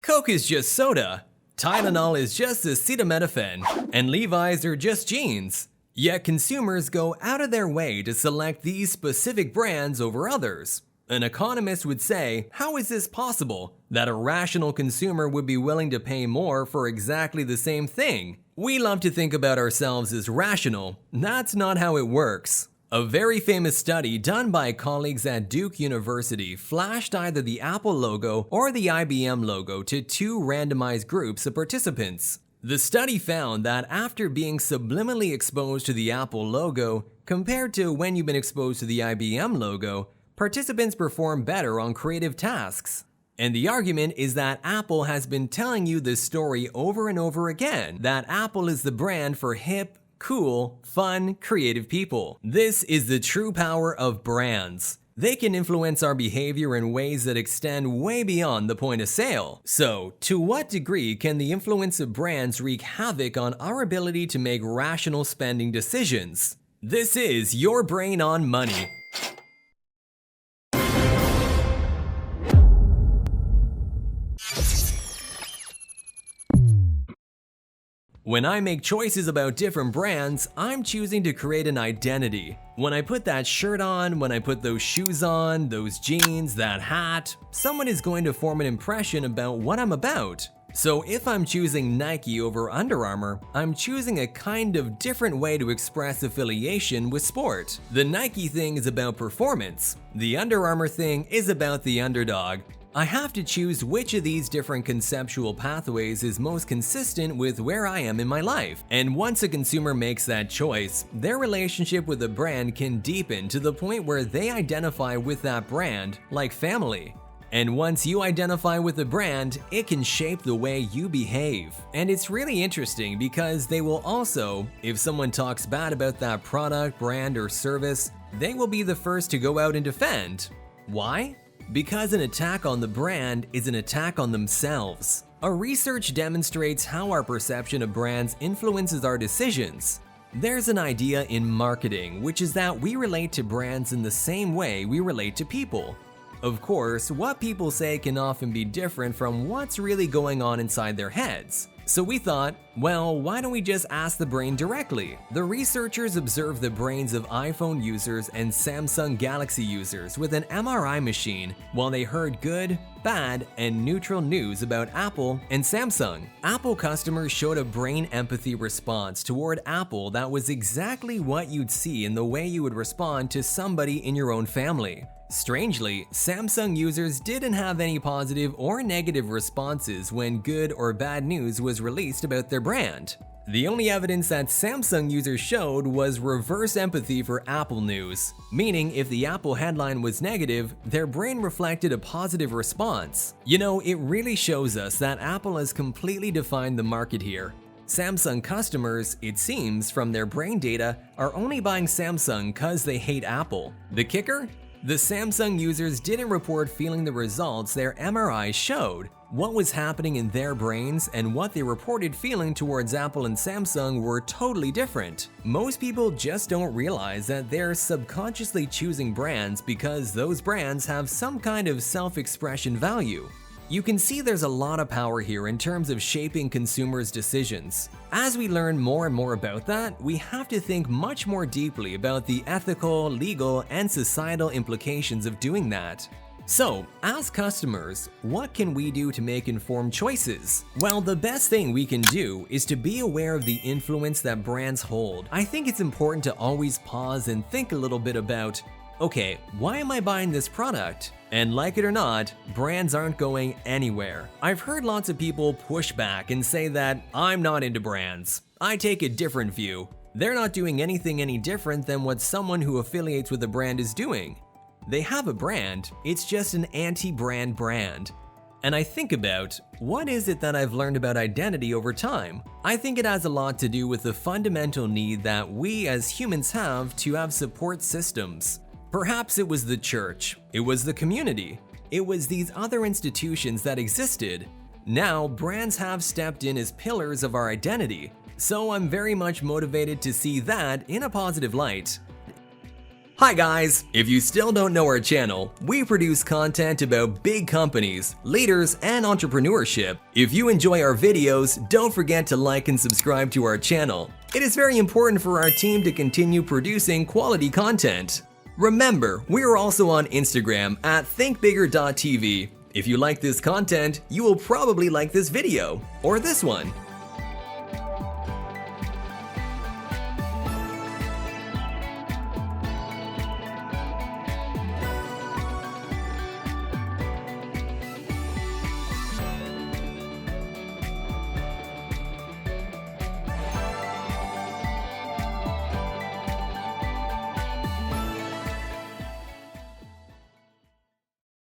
Coke is just soda, Tylenol is just acetaminophen, and Levi's are just jeans. Yet consumers go out of their way to select these specific brands over others. An economist would say, how is this possible that a rational consumer would be willing to pay more for exactly the same thing? We love to think about ourselves as rational. That's not how it works. A very famous study done by colleagues at Duke University flashed either the Apple logo or the IBM logo to two randomized groups of participants. The study found that after being subliminally exposed to the Apple logo, compared to when you've been exposed to the IBM logo, participants perform better on creative tasks. And the argument is that Apple has been telling you this story over and over again, that Apple is the brand for hip, cool, fun, creative people. This is the true power of brands. They can influence our behavior in ways that extend way beyond the point of sale. So, to what degree can the influence of brands wreak havoc on our ability to make rational spending decisions? This is Your Brain on Money. When I make choices about different brands, I'm choosing to create an identity. When I put that shirt on, when I put those shoes on, those jeans, that hat, someone is going to form an impression about what I'm about. So if I'm choosing Nike over Under Armour, I'm choosing a kind of different way to express affiliation with sport. The Nike thing is about performance. The Under Armour thing is about the underdog. I have to choose which of these different conceptual pathways is most consistent with where I am in my life. And once a consumer makes that choice, their relationship with the brand can deepen to the point where they identify with that brand like family. And once you identify with the brand, it can shape the way you behave. And it's really interesting because they will also, if someone talks bad about that product, brand, or service, they will be the first to go out and defend. Why? Because an attack on the brand is an attack on themselves. Our research demonstrates how our perception of brands influences our decisions. There's an idea in marketing, which is that we relate to brands in the same way we relate to people. Of course, what people say can often be different from what's really going on inside their heads. So we thought, well, why don't we just ask the brain directly? The researchers observed the brains of iPhone users and Samsung Galaxy users with an MRI machine while they heard good, bad, and neutral news about Apple and Samsung. Apple customers showed a brain empathy response toward Apple that was exactly what you'd see in the way you would respond to somebody in your own family. Strangely, Samsung users didn't have any positive or negative responses when good or bad news was released about their brand. The only evidence that Samsung users showed was reverse empathy for Apple news, meaning if the Apple headline was negative, their brain reflected a positive response. You know, it really shows us that Apple has completely defined the market here. Samsung customers, it seems from their brain data, are only buying Samsung cause they hate Apple. The kicker? The Samsung users didn't report feeling the results their MRIs showed. What was happening in their brains and what they reported feeling towards Apple and Samsung were totally different. Most people just don't realize that they're subconsciously choosing brands because those brands have some kind of self-expression value. You can see there's a lot of power here in terms of shaping consumers' decisions. As we learn more and more about that, we have to think much more deeply about the ethical, legal, and societal implications of doing that. So, as customers, what can we do to make informed choices? Well, the best thing we can do is to be aware of the influence that brands hold. I think it's important to always pause and think a little bit about, okay, why am I buying this product? And like it or not, brands aren't going anywhere. I've heard lots of people push back and say that I'm not into brands. I take a different view. They're not doing anything any different than what someone who affiliates with a brand is doing. They have a brand, it's just an anti-brand brand. And I think about, what is it that I've learned about identity over time? I think it has a lot to do with the fundamental need that we as humans have to have support systems. Perhaps it was the church, it was the community, it was these other institutions that existed. Now, brands have stepped in as pillars of our identity, so I'm very much motivated to see that in a positive light. Hi guys! If you still don't know our channel, we produce content about big companies, leaders, and entrepreneurship. If you enjoy our videos, don't forget to like and subscribe to our channel. It is very important for our team to continue producing quality content. Remember, we are also on Instagram at thinkbigger.tv. If you like this content, you will probably like this video, or this one.